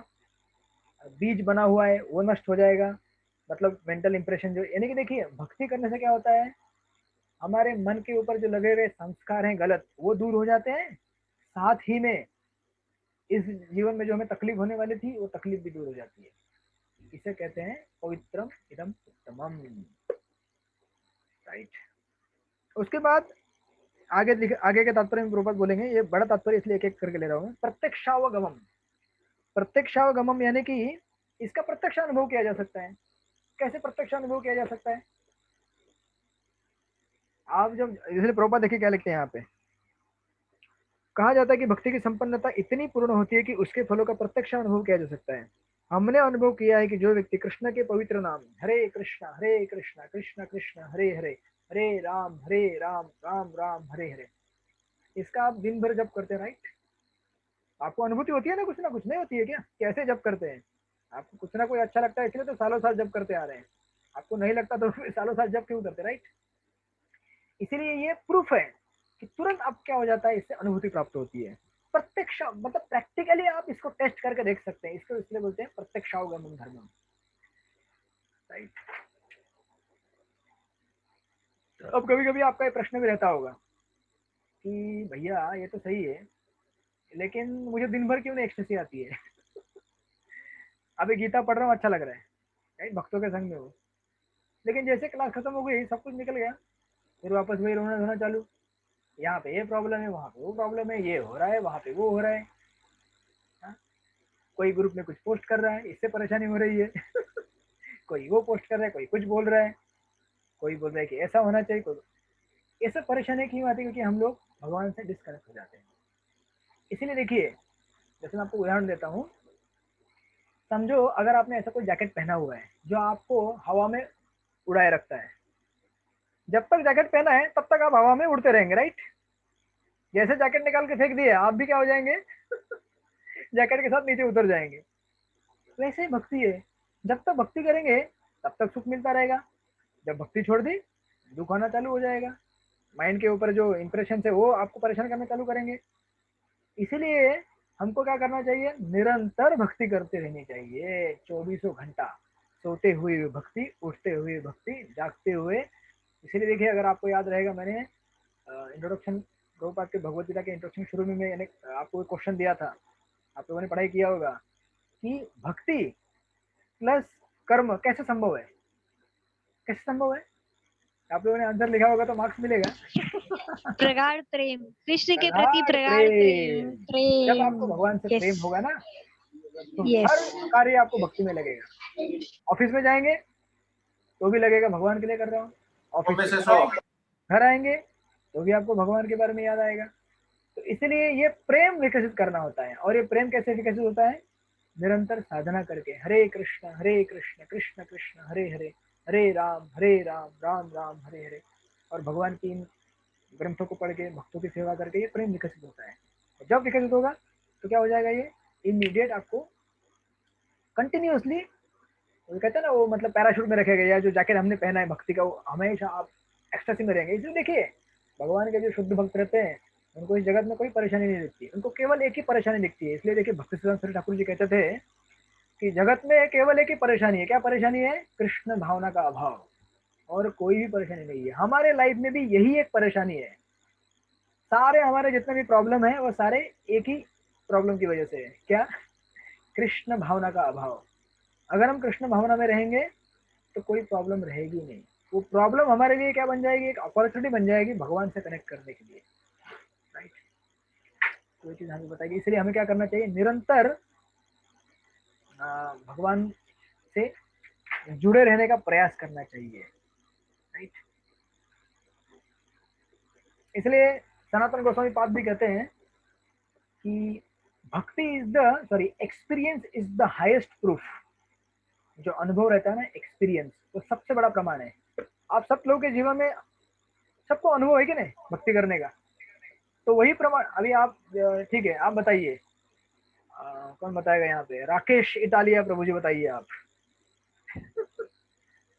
बीज बना हुआ है वो नष्ट हो जाएगा। मतलब मेंटल इंप्रेशन जो, यानी कि देखिए भक्ति करने से क्या होता है, हमारे मन के ऊपर जो लगे हुए संस्कार हैं गलत, वो दूर हो जाते हैं। साथ ही में इस जीवन में जो हमें तकलीफ होने वाली थी वो तकलीफ भी दूर हो जाती है। इसे कहते हैं पवित्रम इदम उत्तमम, राइट। उसके बाद आगे के तात्पर्य में प्रभुपाद बोलेंगे, ये बड़ा तात्पर्य इसलिए एक एक करके ले रहा हूँ। प्रत्यक्षावगमम, प्रत्यक्षावगमम यानी कि इसका प्रत्यक्ष अनुभव किया जा सकता है। कैसे प्रत्यक्ष अनुभव किया जा सकता है? आप जब, इसलिए प्रभुपाद देखिए क्या लिखते हैं यहाँ पे, कहा जाता है कि भक्ति की संपन्नता इतनी पूर्ण होती है कि उसके फलों का प्रत्यक्ष अनुभव किया जा सकता है। हमने अनुभव किया है कि जो व्यक्ति कृष्ण के पवित्र नाम हरे कृष्णा कृष्ण कृष्ण हरे हरे, हरे राम राम राम हरे हरे, इसका आप दिन भर जप करते हैं, राइट। आपको अनुभूति होती है ना कुछ नहीं होती है क्या? कैसे जप करते हैं? आपको कुछ ना कोई अच्छा लगता है इसलिए तो सालों साल जप करते आ रहे हैं। आपको नहीं लगता तो फिर सालों साल जब क्यों करते, राइट। इसीलिए ये प्रूफ है कि तुरंत आप क्या हो जाता है, इससे अनुभूति प्राप्त होती है। प्रत्यक्ष मतलब प्रैक्टिकली आप इसको टेस्ट करके देख सकते हैं, इसको इसलिए बोलते हैं प्रत्यक्षावगमन धर्मम, राइट। अब कभी कभी आपका ये प्रश्न भी रहता होगा कि भैया ये तो सही है, लेकिन मुझे दिन भर क्यों नहीं एक्सटेसी आती है। अभी गीता पढ़ रहा हूँ, अच्छा लग रहा है, राइट, भक्तों के संग में हो, लेकिन जैसे क्लास खत्म हो गई, सब कुछ निकल गया, फिर वापस वही रोना धोना चालू, यहाँ पे ये प्रॉब्लम है, वहाँ पे वो प्रॉब्लम है, ये हो रहा है, वहाँ पे वो हो रहा है। हाँ? कोई ग्रुप में कुछ पोस्ट कर रहा है, इससे परेशानी हो रही है। कोई वो पोस्ट कर रहा है, कोई कुछ बोल रहा है, कोई बोल रहा है कि ऐसा होना चाहिए, कोई, ये सब परेशानी क्यों आती है? क्योंकि हम लोग भगवान से डिस्कनेक्ट हो जाते हैं। इसीलिए देखिए, जैसे मैं आपको उदाहरण देता हूँ, समझो अगर आपने ऐसा कोई जैकेट पहना हुआ है जो आपको हवा में उड़ाए रखता है, जब तक जैकेट पहना है तब तक आप हवा में उड़ते रहेंगे, राइट। जैसे जैकेट निकाल के फेंक दिए, आप भी क्या हो जाएंगे? जैकेट के साथ नीचे उतर जाएंगे। वैसे ही भक्ति है, जब तक भक्ति करेंगे तब तक सुख मिलता रहेगा, जब भक्ति छोड़ दी दुख आना चालू हो जाएगा। माइंड के ऊपर जो इंप्रेशन है वो आपको परेशान करना चालू करेंगे। इसीलिए हमको क्या करना चाहिए? निरंतर भक्ति करते रहनी चाहिए, 24 घंटा, सोते हुए भक्ति, उठते हुए भक्ति, जागते हुए। इसीलिए देखिए, अगर आपको याद रहेगा, मैंने इंट्रोडक्शन प्रभुपाद के भगवद गीता के इंट्रोडक्शन शुरू में मैंने आपको एक क्वेश्चन दिया था, आप लोगों ने पढ़ाई किया होगा कि भक्ति प्लस कर्म कैसे संभव है, कैसे संभव है? आप लोगों ने आंसर लिखा होगा तो मार्क्स मिलेगा। प्रगाढ़ प्रेम, कृष्ण के प्रति प्रगाढ़ प्रगाढ़ प्रेम, प्रेम। जब आपको भगवान से Yes. प्रेम होगा ना, तो Yes. हर कार्य आपको भक्ति में लगेगा। ऑफिस में जाएंगे तो भी लगेगा भगवान के लिए कर रहा हूँ, ऑफिस में से से 100 घर आएंगे तो भी आपको भगवान के बारे में याद आएगा। तो इसलिए ये प्रेम विकसित करना होता है। और ये प्रेम कैसे विकसित होता है? निरंतर साधना करके, हरे कृष्ण कृष्ण कृष्ण हरे हरे, हरे राम राम राम हरे हरे। और भगवान की इन ग्रंथों को पढ़ के, भक्तों की सेवा करके ये प्रेम विकसित होता है। और जब विकसित होगा तो क्या हो जाएगा? ये इमीडिएट आपको कंटिन्यूअसली, वो कहते हैं ना, वो मतलब पैराशूट में रखेगा, या जो जैकेट हमने पहना है भक्ति का, वो हमेशा आप एक्सटेसी में रहेंगे। इसलिए देखिए, भगवान के जो शुद्ध भक्त रहते हैं उनको इस जगत में कोई परेशानी नहीं दिखती, उनको केवल एक ही परेशानी दिखती है। इसलिए देखिए, भक्ति सिद्धांत ठाकुर जी कहते थे कि जगत में केवल एक ही परेशानी है। क्या परेशानी है? कृष्ण भावना का अभाव, और कोई भी परेशानी नहीं है। हमारे लाइफ में भी यही एक परेशानी है। सारे हमारे जितने भी प्रॉब्लम है वो सारे एक ही प्रॉब्लम की वजह से है। क्या? कृष्ण भावना का अभाव। अगर हम कृष्ण भावना में रहेंगे तो कोई प्रॉब्लम रहेगी नहीं। वो प्रॉब्लम हमारे लिए क्या बन जाएगी? एक अपॉर्चुनिटी बन जाएगी भगवान से कनेक्ट करने के लिए, राइट। कोई चीज हमें बताएगी। इसलिए हमें क्या करना चाहिए? निरंतर भगवान से जुड़े रहने का प्रयास करना चाहिए, राइट। इसलिए सनातन गोस्वामी पाद भी कहते हैं कि भक्ति is the experience is the highest proof. जो अनुभव रहता है ना, एक्सपीरियंस, वो सबसे बड़ा प्रमाण है। आप सब लोगों के जीवन में सबको अनुभव है कि नहीं भक्ति करने का? तो वही प्रमाण। अभी आप, ठीक है, आप बताइए, कौन बताएगा यहाँ पे? राकेश इटालिया प्रभु जी, बताइए आप।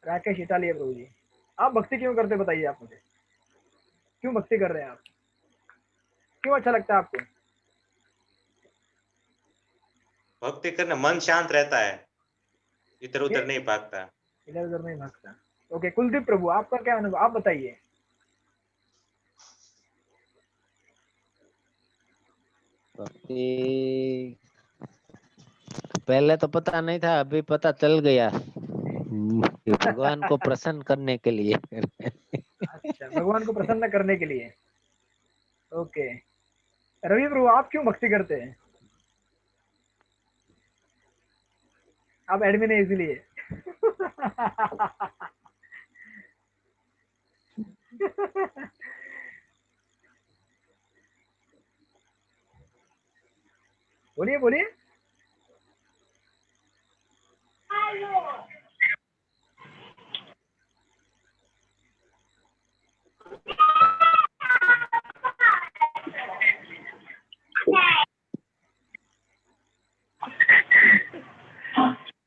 राकेश इटालिया प्रभु जी, आप भक्ति क्यों करते? बताइए आप मुझे, क्यों भक्ति कर रहे हैं आप? क्यों अच्छा लगता है आपको भक्ति करने? मन शांत रहता है, इधर उधर नहीं भागता। इधर उधर नहीं भागता। ओके, कुलदीप प्रभु, आपका क्या अनुभव, आप बताइए। भक्ति पहले तो पता नहीं था, अभी पता चल गया कि भगवान को प्रसन्न करने के लिए। अच्छा, भगवान को प्रसन्न करने के लिए। ओके, रवि प्रभु, आप क्यों भक्ति करते हैं? आप एडमिन है इसलिए। बोलिए बोलिए।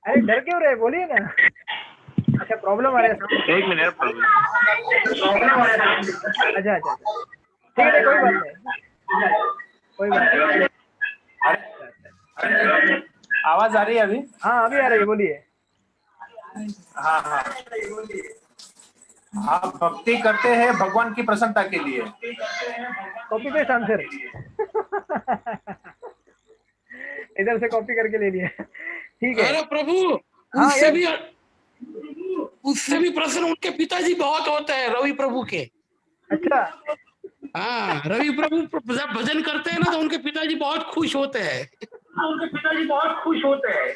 अरे डर क्यों रहे? बोलिए ना। अच्छा, अच्छा प्रॉब्लम आ रहा है sound? एक मिनट प्रभु अच्छा अच्छा अच्छा। ठीक है कोई बात नहीं, कोई बात नहीं। आवाज आ रही है अभी? हाँ अभी आ रही है, बोलिए। हाँ हाँ, आप भक्ति करते हैं भगवान की प्रसन्नता के लिए। कॉपी पेस्ट आंसर इधर से कॉपी करके ले लिया। ठीक है। अरे प्रभु, हाँ उससे यार, भी प्रसन्न उनके पिताजी बहुत होते हैं, रवि प्रभु के। अच्छा हाँ, रवि प्रभु जब भजन करते हैं ना तो उनके पिताजी बहुत खुश होते हैं। उनके पिताजी बहुत खुश होते हैं।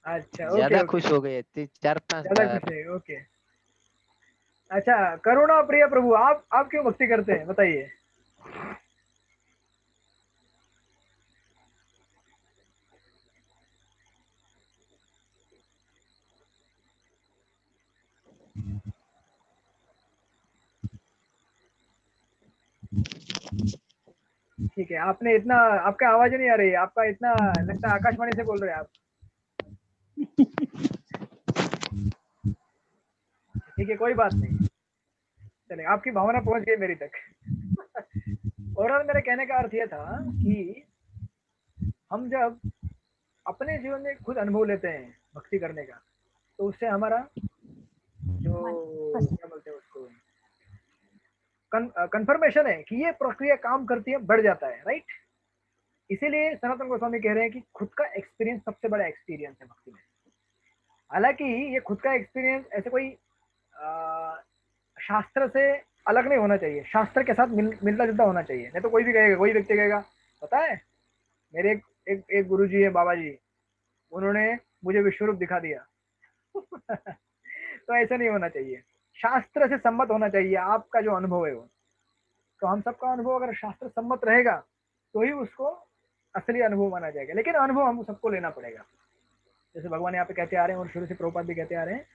अच्छा ज्यादा ओके, खुश हो गए 4-5 ज्यादा बार। खुश है, ओके। अच्छा करुणा प्रिय प्रभु, आप क्यों भक्ति करते हैं बताइए। ठीक है, आपने इतना, आपका आवाज नहीं आ रही है, आपका इतना लगता है आकाशवाणी से बोल रहे हैं आप। ठीक है कोई बात नहीं, चले आपकी भावना पहुंच गई मेरी तक। और मेरे कहने का अर्थ यह था कि हम जब अपने जीवन में खुद अनुभव लेते हैं भक्ति करने का, तो उससे हमारा जो क्या बोलते हैं उसको, कंफर्मेशन है कि ये प्रक्रिया काम करती है, बढ़ जाता है, राइट। इसीलिए सनातन गोस्वामी कह रहे हैं कि खुद का एक्सपीरियंस सबसे बड़ा एक्सपीरियंस है भक्ति में। हालांकि ये खुद का एक्सपीरियंस ऐसे कोई शास्त्र से अलग नहीं होना चाहिए, शास्त्र के साथ मिलता जुलता होना चाहिए। नहीं तो कोई भी कहेगा, कोई व्यक्ति कहेगा पता है मेरे एक गुरुजी है बाबा जी, उन्होंने मुझे विश्वरूप दिखा दिया। तो ऐसा नहीं होना चाहिए, शास्त्र से सम्मत होना चाहिए आपका जो अनुभव है वो। तो हम सबका अनुभव अगर शास्त्र सम्मत रहेगा तो ही उसको असली अनुभव माना जाएगा, लेकिन अनुभव हम सबको लेना पड़ेगा। जैसे भगवान यहाँ पे कहते आ रहे हैं और शुरू से प्रभुपाद भी कहते आ रहे हैं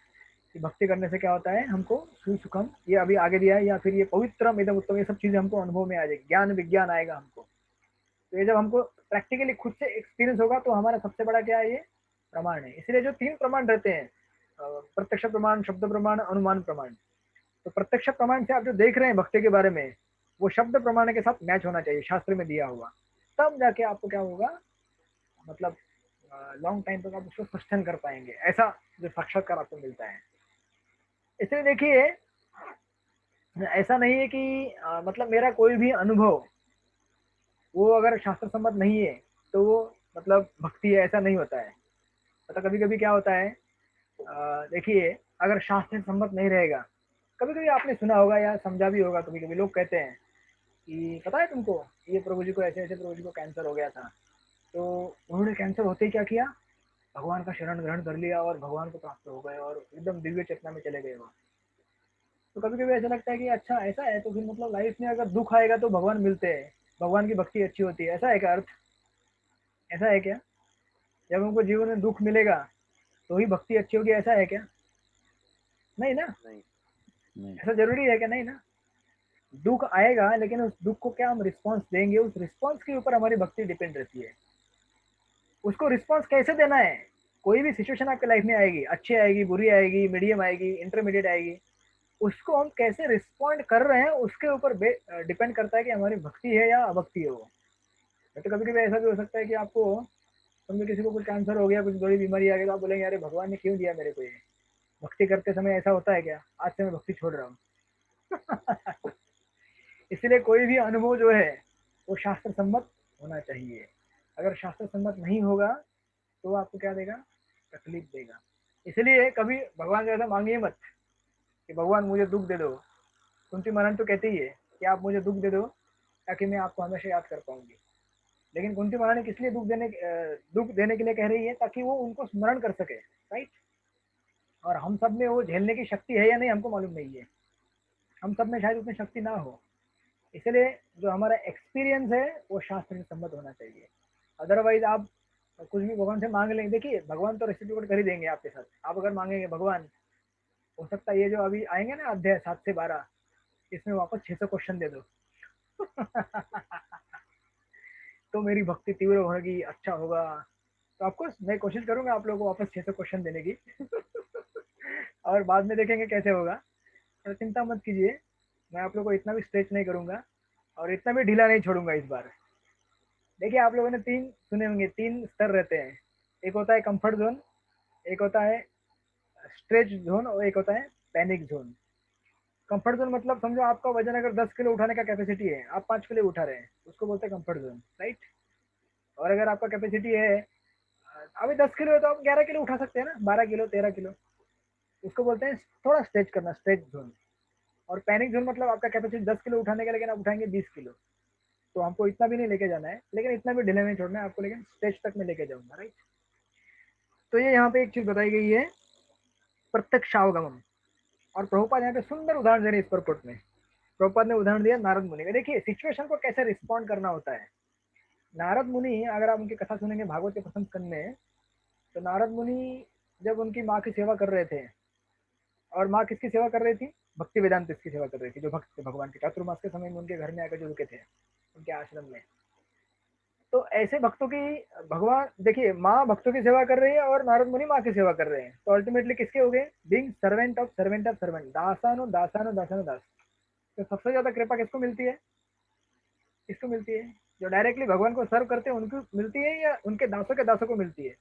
कि भक्ति करने से क्या होता है, हमको सुखम, ये अभी आगे दिया है, या फिर ये पवित्रम इदम उत्तम, ये सब चीजें हमको अनुभव में आ जाएगी, ज्ञान विज्ञान आएगा हमको। तो ये जब हमको प्रैक्टिकली खुद से एक्सपीरियंस होगा तो हमारा सबसे बड़ा क्या है, ये प्रमाण है। इसलिए जो 3 प्रमाण रहते हैं, प्रत्यक्ष प्रमाण, शब्द प्रमाण, अनुमान प्रमाण। तो प्रत्यक्ष प्रमाण से आप जो देख रहे हैं भक्ति के बारे में, वो शब्द प्रमाण के साथ मैच होना चाहिए, शास्त्र में दिया हुआ, तब जाके आपको क्या होगा, मतलब लॉन्ग टाइम तक आप उसको सस्टेन कर पाएंगे, ऐसा जो साक्षात्कार आपको मिलता है। इसलिए देखिए, ऐसा नहीं है कि मतलब मेरा कोई भी अनुभव वो अगर शास्त्र सम्मत नहीं है तो वो मतलब भक्ति है, ऐसा नहीं होता है। मतलब कभी कभी क्या होता है, देखिए अगर शास्त्र सम्मत नहीं रहेगा, कभी कभी आपने सुना होगा या समझा भी होगा, कभी कभी लोग कहते हैं कि पता है तुमको, ये प्रभु जी को ऐसे ऐसे प्रभु जी को कैंसर हो गया था, तो उन्होंने कैंसर होते ही क्या किया, भगवान का शरण ग्रहण कर लिया और भगवान को प्राप्त हो गए और एकदम दिव्य चेतना में चले गए वो। तो कभी कभी ऐसा लगता है कि अच्छा ऐसा है, तो फिर मतलब लाइफ में अगर दुख आएगा तो भगवान मिलते हैं, भगवान की भक्ति अच्छी होती है, ऐसा है क्या अर्थ, ऐसा है क्या? जब हमको जीवन में दुख मिलेगा तो ही भक्ति अच्छी होगी, ऐसा है क्या? नहीं ना, नहीं। ऐसा जरूरी है क्या? नहीं ना, दुख आएगा लेकिन उस दुख को क्या हम रिस्पॉन्स देंगे, उस रिस्पॉन्स के ऊपर हमारी भक्ति डिपेंड रहती है। उसको रिस्पॉन्स कैसे देना है, कोई भी सिचुएशन आपके लाइफ में आएगी, अच्छी आएगी, बुरी आएगी, मीडियम आएगी, इंटरमीडिएट आएगी, उसको हम कैसे रिस्पॉन्ड कर रहे हैं उसके ऊपर डिपेंड करता है कि हमारी भक्ति है या अभक्ति है वो। तो कभी कभी ऐसा भी हो सकता है कि आपको समझो किसी को कुछ कैंसर हो गया, कुछ बड़ी बीमारी आ गई, तो आप बोलेंगे अरे भगवान ने क्यों दिया मेरे को ये, भक्ति करते समय ऐसा होता है क्या, आज से मैं भक्ति छोड़ रहा हूँ। इसलिए कोई भी अनुभव जो है वो शास्त्र सम्मत होना चाहिए। अगर शास्त्र सम्मत नहीं होगा तो आपको क्या देगा, तकलीफ देगा। इसलिए कभी भगवान जैसा मांगिए मत कि भगवान मुझे दुख दे दो। कुंती महारानी तो कहती है कि आप मुझे दुख दे दो ताकि मैं आपको हमेशा याद कर पाऊंगी। लेकिन कुंती महारानी किस लिए दुख देने के लिए कह रही है, ताकि वो उनको स्मरण कर सके, राइट। और हम सब में वो झेलने की शक्ति है या नहीं हमको मालूम नहीं है, हम सब में शायद उतनी शक्ति ना हो। इसलिए जो हमारा एक्सपीरियंस है वो शास्त्र से सम्मत होना चाहिए। अदरवाइज आप कुछ भी भगवान से मांग लेंगे, देखिए भगवान तो रेसिप्रोकेट कर ही देंगे आपके साथ। आप अगर मांगेंगे भगवान, हो सकता है ये जो अभी आएंगे ना अध्याय 7 से 12, इसमें वापस 600 क्वेश्चन दे दो। तो मेरी भक्ति तीव्र होगी, अच्छा होगा। तो आपको मैं कोशिश करूंगा आप लोगों को वापस 600 क्वेश्चन देने की और बाद में देखेंगे कैसे होगा। तो चिंता मत कीजिए, मैं आप लोगों को इतना भी स्ट्रेच नहीं करूंगा और इतना भी ढीला नहीं छोड़ूंगा इस बार। देखिए आप लोगों ने 3 सुने होंगे, 3 स्तर रहते हैं। एक होता है कंफर्ट जोन, एक होता है स्ट्रेच जोन और एक होता है पैनिक जोन। कंफर्ट जोन मतलब समझो आपका वजन अगर 10 किलो उठाने का कैपेसिटी है, आप 5 किलो उठा रहे हैं, उसको बोलते हैं कंफर्ट जोन, राइट। और अगर आपका कैपेसिटी है अभी 10 किलो है तो आप 11 किलो उठा सकते हैं ना, 12 किलो 13 किलो, उसको बोलते हैं थोड़ा स्ट्रेच करना, स्ट्रेच जोन। और पैनिक जोन मतलब आपका कैपेसिटी 10 किलो उठाने का, लेकिन आप उठाएंगे 20 किलो, तो हमको इतना भी नहीं लेके जाना है, लेकिन इतना भी ढीले नहीं छोड़ना है आपको, लेकिन स्टेज तक में लेके जाऊंगा, राइट। तो ये यहाँ पे एक चीज बताई गई है, प्रत्यक्षावगमन। और प्रभुपाद यहाँ पे सुंदर उदाहरण दे रहे हैं इस परपोर्ट में। प्रभुपाद ने उदाहरण दिया नारद मुनि का। देखिए सिचुएशन को कैसे रिस्पॉन्ड करना होता है। नारद मुनि, अगर आप उनकी कथा सुनेंगे भागवत के प्रथम स्कंद में, तो नारद मुनि जब उनकी माँ की सेवा कर रहे थे, और माँ किसकी सेवा कर रही थी? भक्ति वेदांत की सेवा कर रही थी, जो भक्त थे भगवान के। चातुर्मास के समय में उनके घर में आकर जो रुके थे उनके आश्रम में। तो ऐसे भक्तों की भगवान, देखिए माँ भक्तों की सेवा कर रही है और नारद मुनि माँ की सेवा कर रहे हैं, तो अल्टीमेटली किसके हो गए? बीइंग सर्वेंट ऑफ सर्वेंट, दासानो दासानो दासानो दास। तो सबसे ज्यादा कृपा किसको मिलती है? किसको मिलती है? जो डायरेक्टली भगवान को सर्व करते हैं उनको मिलती है, या उनके दासों के दासों को मिलती है?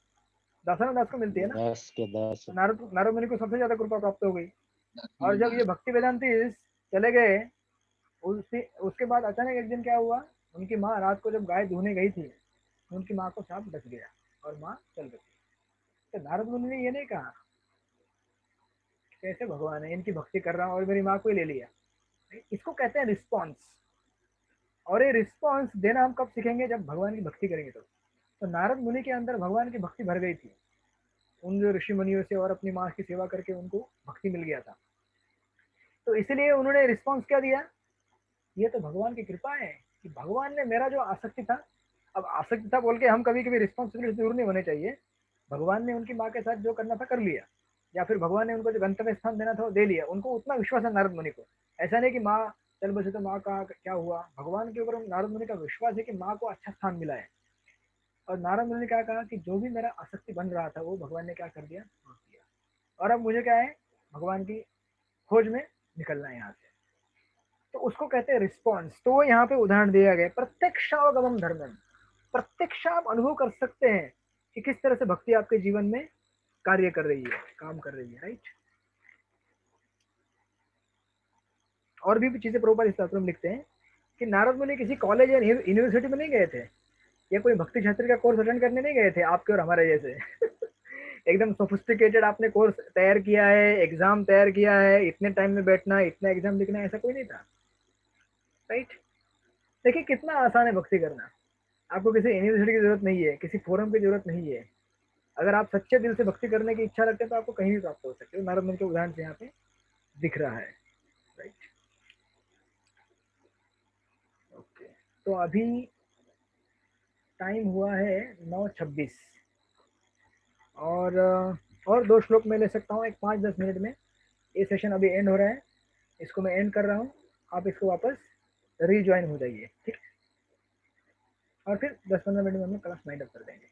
दासानो दास को मिलती है ना। 10 के 10। तो नारद मुनि को सबसे ज्यादा कृपा प्राप्त हो गई। और जब ये भक्ति वेदांती चले गए, उसके बाद अचानक एक दिन क्या हुआ, उनकी माँ रात को जब गाय धोने गई थी, उनकी माँ को सांप डस गया और माँ चल गई। तो नारद मुनि ने ये नहीं कहा कैसे भगवान है, इनकी भक्ति कर रहा हूँ और मेरी माँ को ही ले लिया। इसको कहते हैं रिस्पॉन्स। और ये रिस्पॉन्स देना हम कब सीखेंगे? जब भगवान की भक्ति करेंगे। तो नारद मुनि के अंदर भगवान की भक्ति भर गई थी, उन जो ऋषि मुनियों से और अपनी माँ की सेवा करके उनको भक्ति मिल गया था। तो इसलिए उन्होंने रिस्पॉन्स क्या दिया? ये तो भगवान की कृपा है कि भगवान ने मेरा जो आसक्ति था, अब आसक्ति था बोल के हम कभी कभी रिस्पॉन्सिबिलिटी दूर नहीं होने चाहिए। भगवान ने उनकी माँ के साथ जो करना था कर लिया, या फिर भगवान ने उनको जो गंतव्य स्थान देना था वो दे लिया। उनको उतना विश्वास है नारद मुनि को, ऐसा नहीं कि माँ चल बसे तो माँ का क्या हुआ। भगवान के ऊपर नारद मुनि का विश्वास है कि माँ को अच्छा स्थान मिला है। और नारद मुनि ने क्या कहा कि जो भी मेरा आसक्ति बन रहा था वो भगवान ने क्या कर दिया, रोक दिया। और अब मुझे क्या है? भगवान की खोज में निकलना है यहाँ से। तो उसको कहते हैं रिस्पॉन्स। तो वो यहाँ पे उदाहरण दिया गया, प्रत्यक्षावगमन धर्मम। प्रत्यक्ष आप अनुभव कर सकते हैं कि किस तरह से भक्ति आपके जीवन में कार्य कर रही है, काम कर रही है, राइट। और भी चीजें प्रभुपाद इस शास्त्र में लिखते हैं कि नारद मुनि किसी कॉलेज या यूनिवर्सिटी में नहीं गए थे, या कोई भक्ति शास्त्र का कोर्स अटेंड करने नहीं गए थे आपके और हमारे जैसे एकदम सोफिस्टिकेटेड आपने कोर्स तैयार किया है, एग्जाम तैयार किया है, इतने टाइम में बैठना, इतना एग्जाम लिखना, ऐसा कोई नहीं था, राइट। देखिए कितना आसान है भक्ति करना। आपको किसी यूनिवर्सिटी की जरूरत नहीं है, किसी फोरम की जरूरत नहीं है। अगर आप सच्चे दिल से भक्ति करने की इच्छा रखते हैं तो आपको कहीं भी प्राप्त हो सकते हो। नारद मुनि के उदाहरण से यहाँ पे दिख रहा है, राइट। ओके, तो अभी टाइम हुआ है 9:26 और 2 श्लोक मैं ले सकता हूँ एक 5-10 मिनट में। ये सेशन अभी एंड हो रहा है, इसको मैं एंड कर रहा हूँ, आप इसको वापस रीज्वाइन हो जाइए, ठीक। और फिर 10-15 मिनट में हम क्लास वाइंड अप कर देंगे।